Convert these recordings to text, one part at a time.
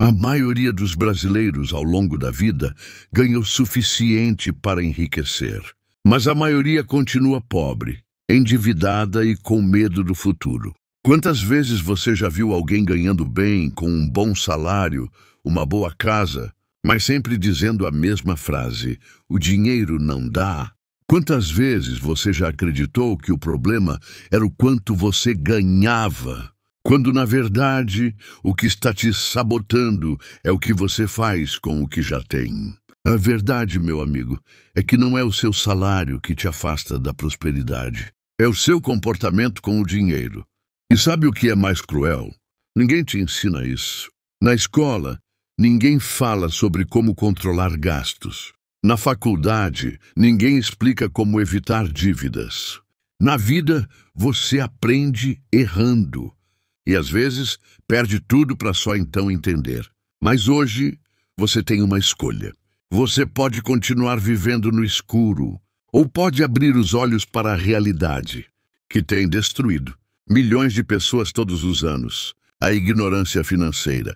A maioria dos brasileiros, ao longo da vida, ganha o suficiente para enriquecer. Mas a maioria continua pobre, endividada e com medo do futuro. Quantas vezes você já viu alguém ganhando bem, com um bom salário, uma boa casa, mas sempre dizendo a mesma frase: o dinheiro não dá? Quantas vezes você já acreditou que o problema era o quanto você ganhava, quando, na verdade, o que está te sabotando é o que você faz com o que já tem? A verdade, meu amigo, é que não é o seu salário que te afasta da prosperidade. É o seu comportamento com o dinheiro. E sabe o que é mais cruel? Ninguém te ensina isso. Na escola, ninguém fala sobre como controlar gastos. Na faculdade, ninguém explica como evitar dívidas. Na vida, você aprende errando. E às vezes, perde tudo para só então entender. Mas hoje, você tem uma escolha. Você pode continuar vivendo no escuro, ou pode abrir os olhos para a realidade, que tem destruído milhões de pessoas todos os anos, a ignorância financeira.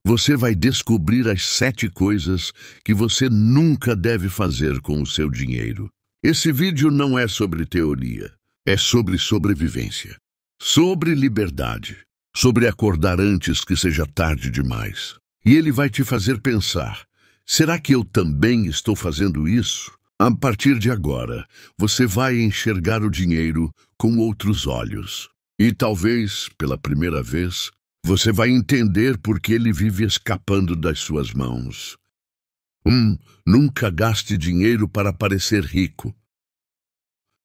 Você vai descobrir as 7 coisas que você nunca deve fazer com o seu dinheiro. Esse vídeo não é sobre teoria, é sobre sobrevivência, sobre liberdade, sobre acordar antes que seja tarde demais. E ele vai te fazer pensar: será que eu também estou fazendo isso? A partir de agora, você vai enxergar o dinheiro com outros olhos. E talvez, pela primeira vez, você vai entender por que ele vive escapando das suas mãos. Nunca gaste dinheiro para parecer rico.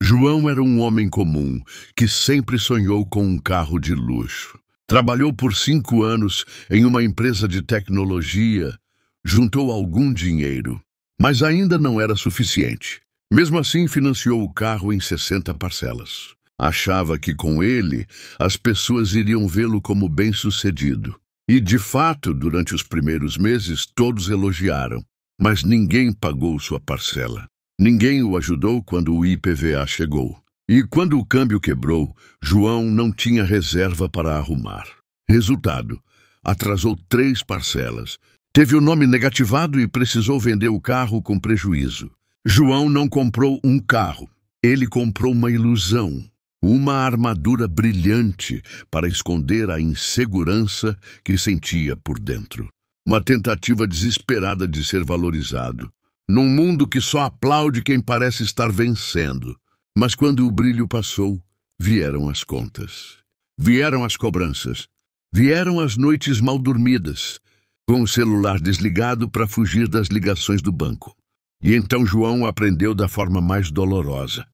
João era um homem comum, que sempre sonhou com um carro de luxo. Trabalhou por 5 anos em uma empresa de tecnologia, juntou algum dinheiro, mas ainda não era suficiente. Mesmo assim, financiou o carro em 60 parcelas. Achava que com ele, as pessoas iriam vê-lo como bem-sucedido. E, de fato, durante os primeiros meses, todos elogiaram. Mas ninguém pagou sua parcela. Ninguém o ajudou quando o IPVA chegou. E quando o câmbio quebrou, João não tinha reserva para arrumar. Resultado, atrasou 3 parcelas. Teve o nome negativado e precisou vender o carro com prejuízo. João não comprou um carro. Ele comprou uma ilusão. Uma armadura brilhante para esconder a insegurança que sentia por dentro. Uma tentativa desesperada de ser valorizado. Num mundo que só aplaude quem parece estar vencendo. Mas quando o brilho passou, vieram as contas. Vieram as cobranças. Vieram as noites mal dormidas, com o celular desligado para fugir das ligações do banco. E então João aprendeu da forma mais dolorosa.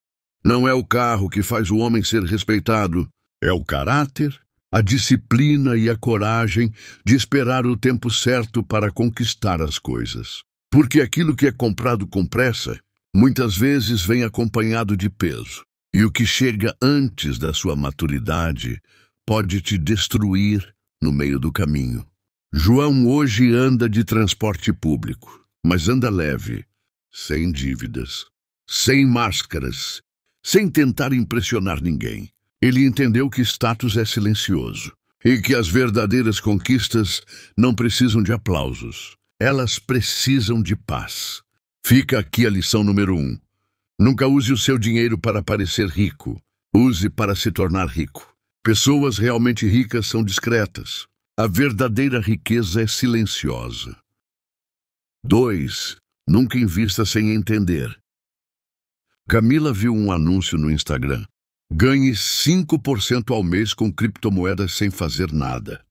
Não é o carro que faz o homem ser respeitado, é o caráter, a disciplina e a coragem de esperar o tempo certo para conquistar as coisas. Porque aquilo que é comprado com pressa, muitas vezes vem acompanhado de peso. E o que chega antes da sua maturidade pode te destruir no meio do caminho. João hoje anda de transporte público, mas anda leve, sem dívidas, sem máscaras, sem tentar impressionar ninguém. Ele entendeu que status é silencioso e que as verdadeiras conquistas não precisam de aplausos. Elas precisam de paz. Fica aqui a lição número 1. Nunca use o seu dinheiro para parecer rico. Use para se tornar rico. Pessoas realmente ricas são discretas. A verdadeira riqueza é silenciosa. 2. Nunca invista sem entender. Camila viu um anúncio no Instagram. Ganhe 5% ao mês com criptomoedas sem fazer nada.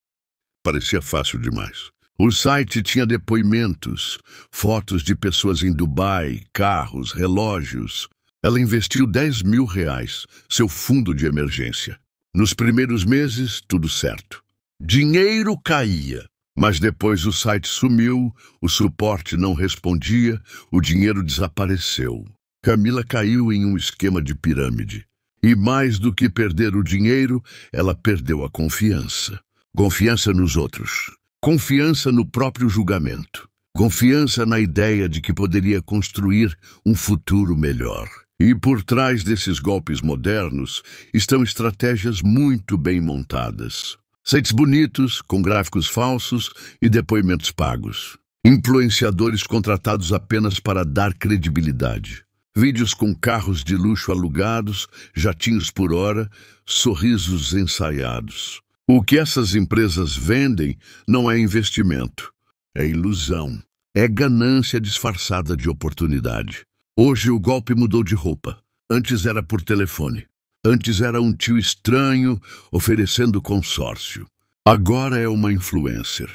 Parecia fácil demais. O site tinha depoimentos, fotos de pessoas em Dubai, carros, relógios. Ela investiu R$10.000, seu fundo de emergência. Nos primeiros meses, tudo certo. Dinheiro caía, mas depois o site sumiu, o suporte não respondia, o dinheiro desapareceu. Camila caiu em um esquema de pirâmide. E mais do que perder o dinheiro, ela perdeu a confiança. Confiança nos outros. Confiança no próprio julgamento. Confiança na ideia de que poderia construir um futuro melhor. E por trás desses golpes modernos estão estratégias muito bem montadas. Sites bonitos, com gráficos falsos e depoimentos pagos. Influenciadores contratados apenas para dar credibilidade. Vídeos com carros de luxo alugados, jatinhos por hora, sorrisos ensaiados. O que essas empresas vendem não é investimento, é ilusão. É ganância disfarçada de oportunidade. Hoje o golpe mudou de roupa. Antes era por telefone. Antes era um tio estranho oferecendo consórcio. Agora é uma influencer,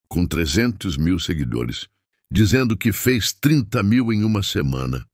com 300 mil seguidores, dizendo que fez 30 mil em uma semana.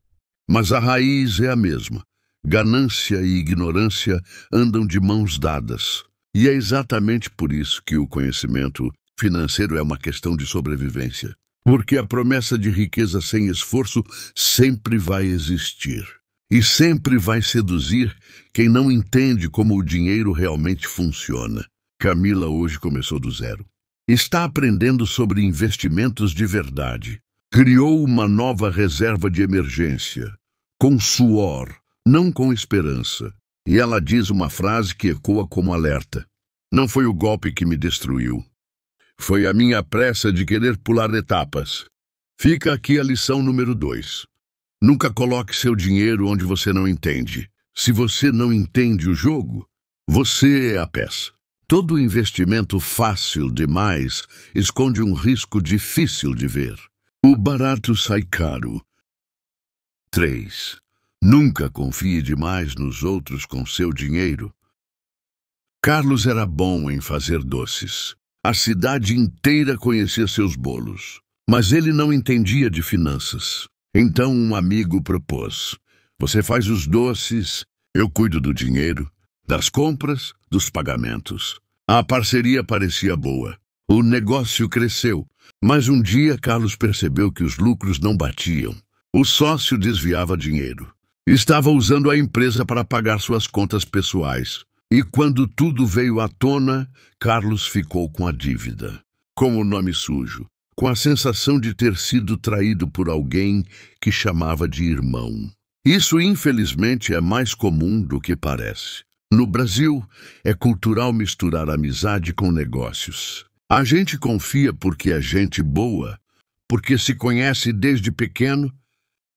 Mas a raiz é a mesma. Ganância e ignorância andam de mãos dadas. E é exatamente por isso que o conhecimento financeiro é uma questão de sobrevivência. Porque a promessa de riqueza sem esforço sempre vai existir. E sempre vai seduzir quem não entende como o dinheiro realmente funciona. Camila hoje começou do zero. Está aprendendo sobre investimentos de verdade. Criou uma nova reserva de emergência. Com suor, não com esperança. E ela diz uma frase que ecoa como alerta. Não foi o golpe que me destruiu. Foi a minha pressa de querer pular etapas. Fica aqui a lição número 2. Nunca coloque seu dinheiro onde você não entende. Se você não entende o jogo, você é a peça. Todo investimento fácil demais esconde um risco difícil de ver. O barato sai caro. 3. Nunca confie demais nos outros com seu dinheiro. Carlos era bom em fazer doces. A cidade inteira conhecia seus bolos, mas ele não entendia de finanças. Então um amigo propôs: você faz os doces, eu cuido do dinheiro, das compras, dos pagamentos. A parceria parecia boa. O negócio cresceu, mas um dia Carlos percebeu que os lucros não batiam. O sócio desviava dinheiro. Estava usando a empresa para pagar suas contas pessoais. E quando tudo veio à tona, Carlos ficou com a dívida, com o nome sujo, com a sensação de ter sido traído por alguém que chamava de irmão. Isso, infelizmente, é mais comum do que parece. No Brasil, é cultural misturar amizade com negócios. A gente confia porque é gente boa, porque se conhece desde pequeno,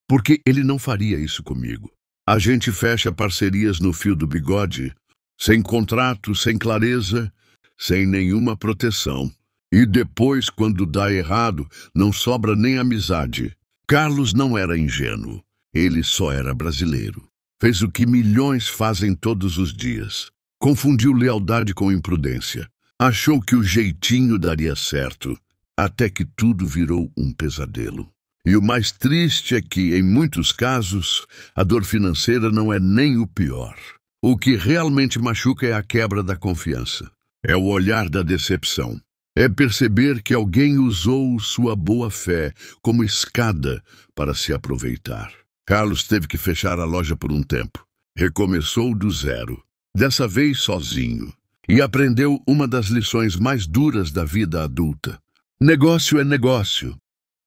porque ele não faria isso comigo. A gente fecha parcerias no fio do bigode, sem contrato, sem clareza, sem nenhuma proteção. E depois, quando dá errado, não sobra nem amizade. Carlos não era ingênuo, ele só era brasileiro. Fez o que milhões fazem todos os dias. Confundiu lealdade com imprudência. Achou que o jeitinho daria certo, até que tudo virou um pesadelo. E o mais triste é que, em muitos casos, a dor financeira não é nem o pior. O que realmente machuca é a quebra da confiança. É o olhar da decepção. É perceber que alguém usou sua boa-fé como escada para se aproveitar. Carlos teve que fechar a loja por um tempo. Recomeçou do zero, dessa vez sozinho. E aprendeu uma das lições mais duras da vida adulta. Negócio é negócio.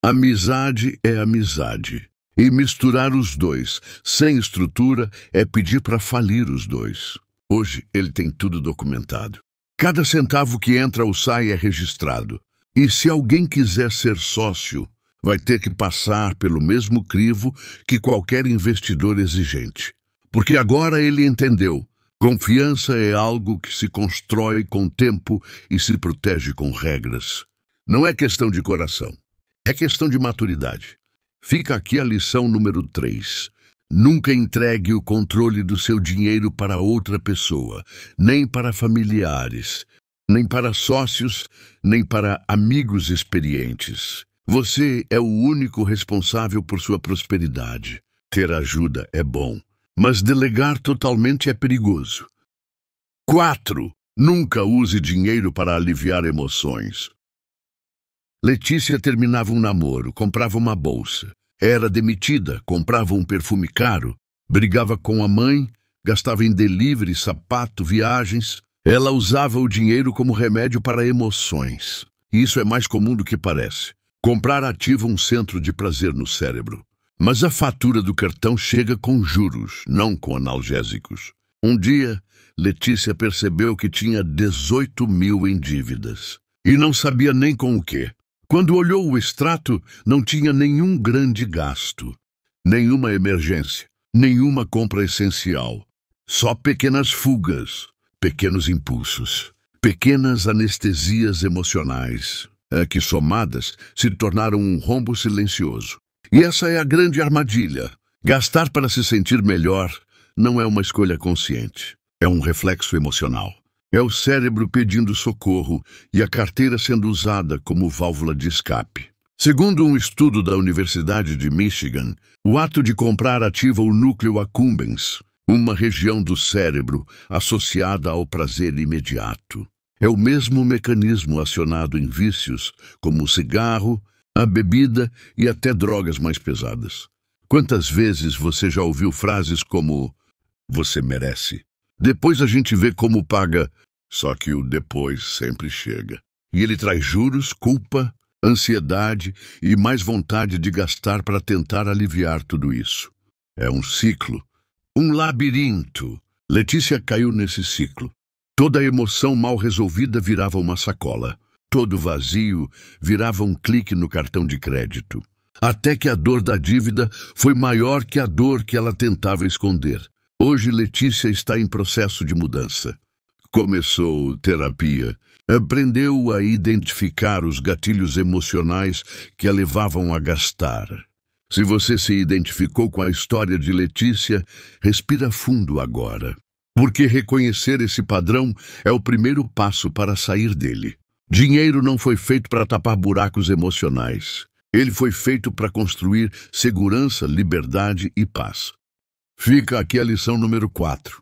Amizade é amizade. E misturar os dois, sem estrutura, é pedir para falir os dois. Hoje, ele tem tudo documentado. Cada centavo que entra ou sai é registrado. E se alguém quiser ser sócio, vai ter que passar pelo mesmo crivo que qualquer investidor exigente. Porque agora ele entendeu. Confiança é algo que se constrói com tempo e se protege com regras. Não é questão de coração, é questão de maturidade. Fica aqui a lição número 3. Nunca entregue o controle do seu dinheiro para outra pessoa, nem para familiares, nem para sócios, nem para amigos experientes. Você é o único responsável por sua prosperidade. Ter ajuda é bom, mas delegar totalmente é perigoso. 4. Nunca use dinheiro para aliviar emoções. Letícia terminava um namoro, comprava uma bolsa. Era demitida, comprava um perfume caro, brigava com a mãe, gastava em delivery, sapato, viagens. Ela usava o dinheiro como remédio para emoções. E isso é mais comum do que parece. Comprar ativa um centro de prazer no cérebro. Mas a fatura do cartão chega com juros, não com analgésicos. Um dia, Letícia percebeu que tinha 18 mil em dívidas. E não sabia nem com o quê. Quando olhou o extrato, não tinha nenhum grande gasto, nenhuma emergência, nenhuma compra essencial. Só pequenas fugas, pequenos impulsos, pequenas anestesias emocionais, que somadas se tornaram um rombo silencioso. E essa é a grande armadilha. Gastar para se sentir melhor não é uma escolha consciente, é um reflexo emocional. É o cérebro pedindo socorro e a carteira sendo usada como válvula de escape. Segundo um estudo da Universidade de Michigan, o ato de comprar ativa o núcleo accumbens, uma região do cérebro associada ao prazer imediato. É o mesmo mecanismo acionado em vícios como o cigarro, a bebida e até drogas mais pesadas. Quantas vezes você já ouviu frases como "você merece"? Depois a gente vê como paga, só que o depois sempre chega. E ele traz juros, culpa, ansiedade e mais vontade de gastar para tentar aliviar tudo isso. É um ciclo, um labirinto. Letícia caiu nesse ciclo. Toda emoção mal resolvida virava uma sacola. Todo vazio virava um clique no cartão de crédito. Até que a dor da dívida foi maior que a dor que ela tentava esconder. Hoje, Letícia está em processo de mudança. Começou terapia. Aprendeu a identificar os gatilhos emocionais que a levavam a gastar. Se você se identificou com a história de Letícia, respira fundo agora. Porque reconhecer esse padrão é o primeiro passo para sair dele. Dinheiro não foi feito para tapar buracos emocionais. Ele foi feito para construir segurança, liberdade e paz. Fica aqui a lição número 4.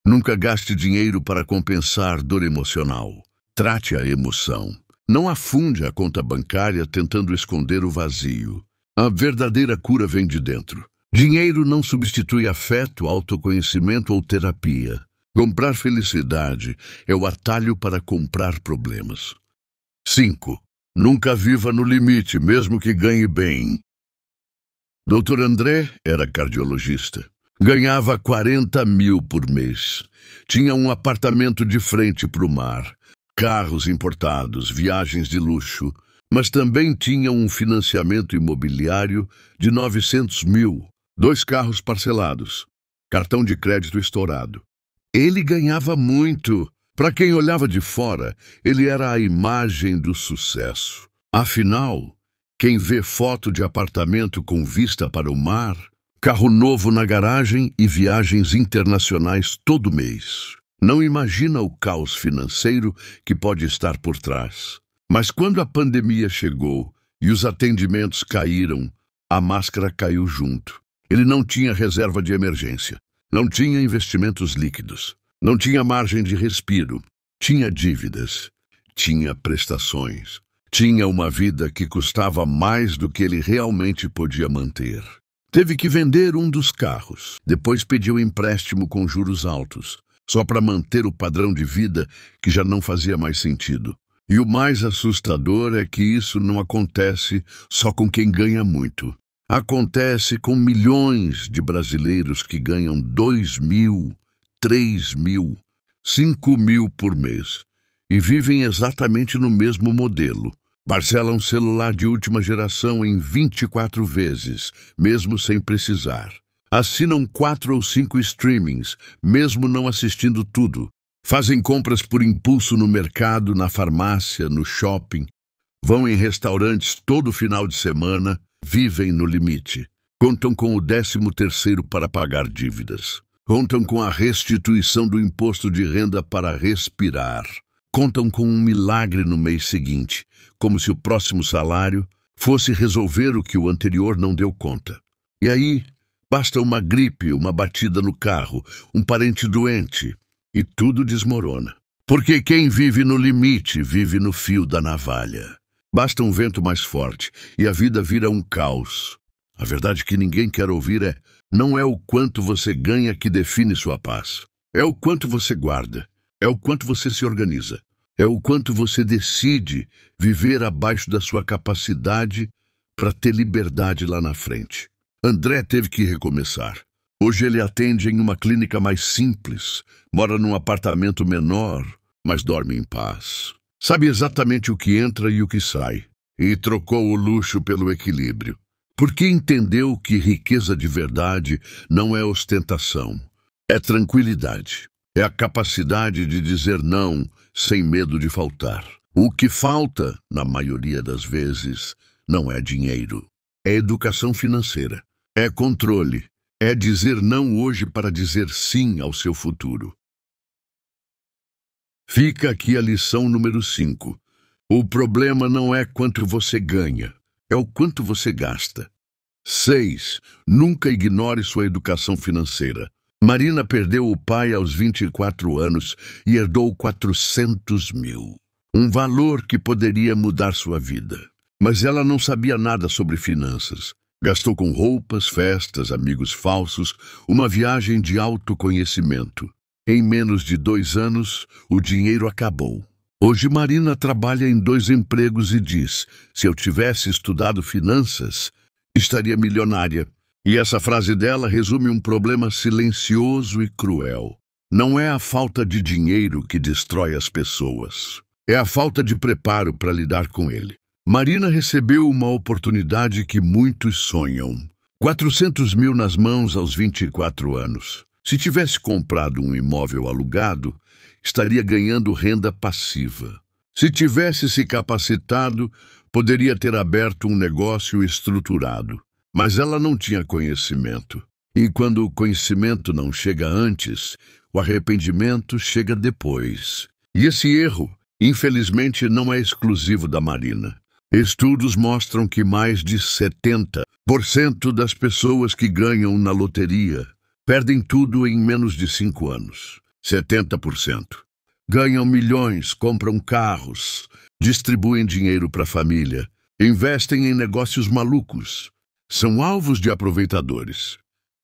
Nunca gaste dinheiro para compensar dor emocional. Trate a emoção. Não afunde a conta bancária tentando esconder o vazio. A verdadeira cura vem de dentro. Dinheiro não substitui afeto, autoconhecimento ou terapia. Comprar felicidade é o atalho para comprar problemas. 5. Nunca viva no limite, mesmo que ganhe bem. Dr. André era cardiologista. Ganhava 40 mil por mês. Tinha um apartamento de frente para o mar, carros importados, viagens de luxo, mas também tinha um financiamento imobiliário de 900 mil, 2 carros parcelados, cartão de crédito estourado. Ele ganhava muito. Para quem olhava de fora, ele era a imagem do sucesso. Afinal, quem vê foto de apartamento com vista para o mar, carro novo na garagem e viagens internacionais todo mês, não imagina o caos financeiro que pode estar por trás. Mas quando a pandemia chegou e os atendimentos caíram, a máscara caiu junto. Ele não tinha reserva de emergência, não tinha investimentos líquidos, não tinha margem de respiro, tinha dívidas, tinha prestações, tinha uma vida que custava mais do que ele realmente podia manter. Teve que vender um dos carros, depois pediu empréstimo com juros altos, só para manter o padrão de vida que já não fazia mais sentido. E o mais assustador é que isso não acontece só com quem ganha muito. Acontece com milhões de brasileiros que ganham 2 mil, 3 mil, 5 mil por mês e vivem exatamente no mesmo modelo. Parcelam um celular de última geração em 24 vezes, mesmo sem precisar. Assinam 4 ou 5 streamings, mesmo não assistindo tudo. Fazem compras por impulso no mercado, na farmácia, no shopping. Vão em restaurantes todo final de semana, vivem no limite. Contam com o 13º para pagar dívidas. Contam com a restituição do imposto de renda para respirar. Contam com um milagre no mês seguinte, como se o próximo salário fosse resolver o que o anterior não deu conta. E aí, basta uma gripe, uma batida no carro, um parente doente, e tudo desmorona. Porque quem vive no limite vive no fio da navalha. Basta um vento mais forte e a vida vira um caos. A verdade que ninguém quer ouvir não é o quanto você ganha que define sua paz. É o quanto você guarda. É o quanto você se organiza. É o quanto você decide viver abaixo da sua capacidade para ter liberdade lá na frente. André teve que recomeçar. Hoje ele atende em uma clínica mais simples, mora num apartamento menor, mas dorme em paz. Sabe exatamente o que entra e o que sai, e trocou o luxo pelo equilíbrio. Porque entendeu que riqueza de verdade não é ostentação, é tranquilidade. É a capacidade de dizer não sem medo de faltar. O que falta, na maioria das vezes, não é dinheiro. É educação financeira. É controle. É dizer não hoje para dizer sim ao seu futuro. Fica aqui a lição número 5. O problema não é quanto você ganha, é o quanto você gasta. 6. Nunca ignore sua educação financeira. Marina perdeu o pai aos 24 anos e herdou 400 mil. Um valor que poderia mudar sua vida. Mas ela não sabia nada sobre finanças. Gastou com roupas, festas, amigos falsos, uma viagem de autoconhecimento. Em menos de 2 anos, o dinheiro acabou. Hoje Marina trabalha em 2 empregos e diz: se eu tivesse estudado finanças, estaria milionária. E essa frase dela resume um problema silencioso e cruel. Não é a falta de dinheiro que destrói as pessoas. É a falta de preparo para lidar com ele. Marina recebeu uma oportunidade que muitos sonham. 400 mil nas mãos aos 24 anos. Se tivesse comprado um imóvel alugado, estaria ganhando renda passiva. Se tivesse se capacitado, poderia ter aberto um negócio estruturado. Mas ela não tinha conhecimento. E quando o conhecimento não chega antes, o arrependimento chega depois. E esse erro, infelizmente, não é exclusivo da Marina. Estudos mostram que mais de 70% das pessoas que ganham na loteria perdem tudo em menos de 5 anos. 70%. Ganham milhões, compram carros, distribuem dinheiro para a família, investem em negócios malucos. São alvos de aproveitadores.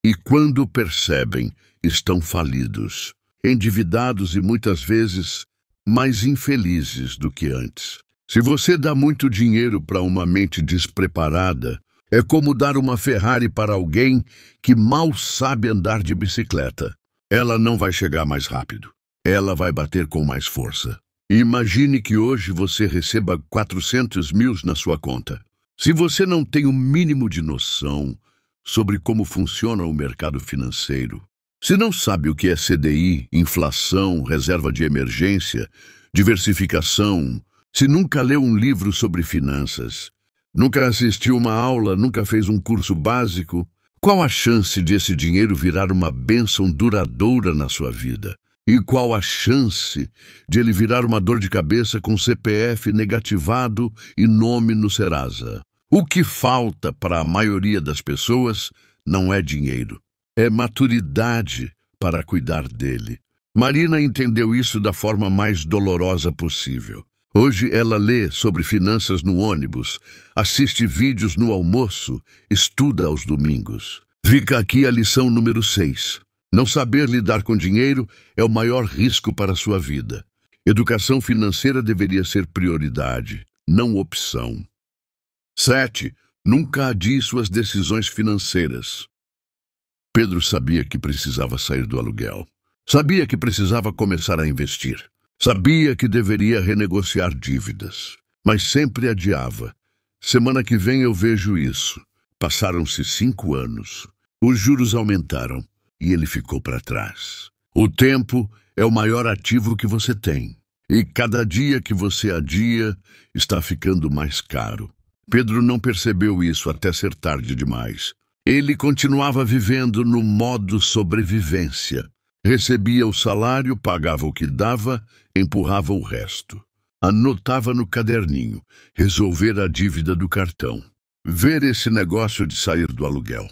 E quando percebem, estão falidos, endividados e muitas vezes mais infelizes do que antes. Se você dá muito dinheiro para uma mente despreparada, é como dar uma Ferrari para alguém que mal sabe andar de bicicleta. Ela não vai chegar mais rápido. Ela vai bater com mais força. Imagine que hoje você receba 400 mil na sua conta. Se você não tem o mínimo de noção sobre como funciona o mercado financeiro, se não sabe o que é CDI, inflação, reserva de emergência, diversificação, se nunca leu um livro sobre finanças, nunca assistiu uma aula, nunca fez um curso básico, qual a chance de esse dinheiro virar uma bênção duradoura na sua vida? E qual a chance de ele virar uma dor de cabeça com CPF negativado e nome no Serasa? O que falta para a maioria das pessoas não é dinheiro, é maturidade para cuidar dele. Marina entendeu isso da forma mais dolorosa possível. Hoje ela lê sobre finanças no ônibus, assiste vídeos no almoço, estuda aos domingos. Fica aqui a lição número 6. Não saber lidar com dinheiro é o maior risco para a sua vida. Educação financeira deveria ser prioridade, não opção. 7. Nunca adie suas decisões financeiras. Pedro sabia que precisava sair do aluguel. Sabia que precisava começar a investir. Sabia que deveria renegociar dívidas. Mas sempre adiava. Semana que vem eu vejo isso. Passaram-se 5 anos. Os juros aumentaram e ele ficou para trás. O tempo é o maior ativo que você tem. E cada dia que você adia está ficando mais caro. Pedro não percebeu isso até ser tarde demais. Ele continuava vivendo no modo sobrevivência. Recebia o salário, pagava o que dava, empurrava o resto. Anotava no caderninho, resolver a dívida do cartão. Ver esse negócio de sair do aluguel.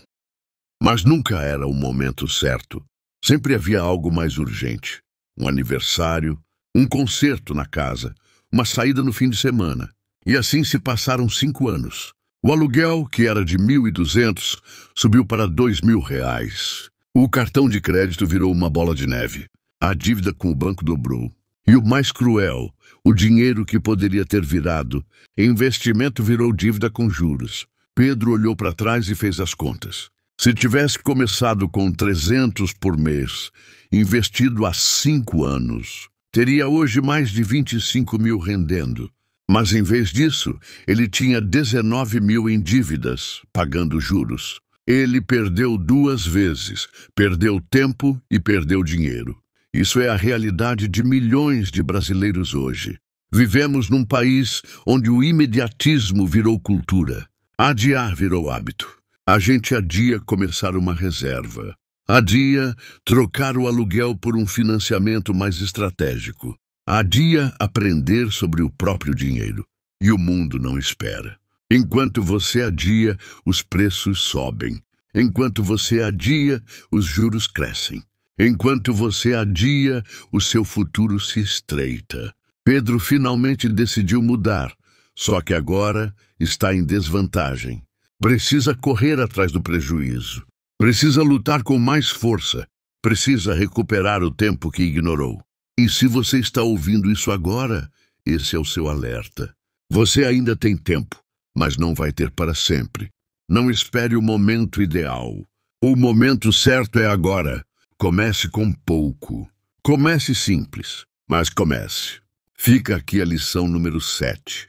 Mas nunca era o momento certo. Sempre havia algo mais urgente. Um aniversário, um concerto na casa, uma saída no fim de semana. E assim se passaram 5 anos. O aluguel, que era de 1.200, subiu para R$ 2.000. O cartão de crédito virou uma bola de neve. A dívida com o banco dobrou. E o mais cruel, o dinheiro que poderia ter virado investimento virou dívida com juros. Pedro olhou para trás e fez as contas. Se tivesse começado com 300 por mês, investido há 5 anos, teria hoje mais de 25 mil rendendo. Mas em vez disso, ele tinha 19 mil em dívidas, pagando juros. Ele perdeu 2 vezes, perdeu tempo e perdeu dinheiro. Isso é a realidade de milhões de brasileiros hoje. Vivemos num país onde o imediatismo virou cultura. Adiar virou hábito. A gente adia começar uma reserva. Adia trocar o aluguel por um financiamento mais estratégico. Adia aprender sobre o próprio dinheiro. E o mundo não espera. Enquanto você adia, os preços sobem. Enquanto você adia, os juros crescem. Enquanto você adia, o seu futuro se estreita. Pedro finalmente decidiu mudar, só que agora está em desvantagem. Precisa correr atrás do prejuízo. Precisa lutar com mais força. Precisa recuperar o tempo que ignorou. E se você está ouvindo isso agora, esse é o seu alerta. Você ainda tem tempo, mas não vai ter para sempre. Não espere o momento ideal. O momento certo é agora. Comece com pouco. Comece simples, mas comece. Fica aqui a lição número 7.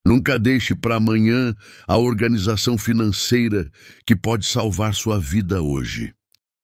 Nunca deixe para amanhã a organização financeira que pode salvar sua vida hoje.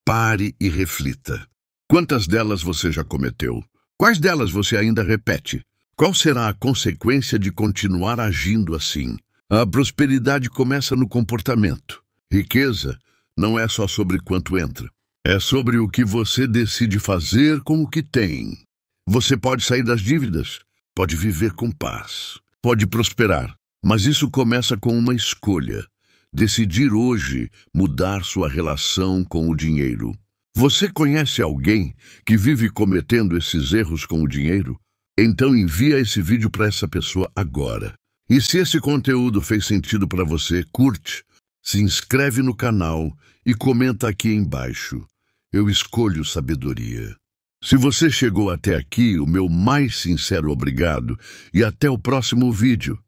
Pare e reflita. Quantas delas você já cometeu? Quais delas você ainda repete? Qual será a consequência de continuar agindo assim? A prosperidade começa no comportamento. Riqueza não é só sobre quanto entra. É sobre o que você decide fazer com o que tem. Você pode sair das dívidas, pode viver com paz, pode prosperar. Mas isso começa com uma escolha. Decidir hoje mudar sua relação com o dinheiro. Você conhece alguém que vive cometendo esses erros com o dinheiro? Então envia esse vídeo para essa pessoa agora. E se esse conteúdo fez sentido para você, curte, se inscreve no canal e comenta aqui embaixo. Eu escolho sabedoria. Se você chegou até aqui, o meu mais sincero obrigado e até o próximo vídeo.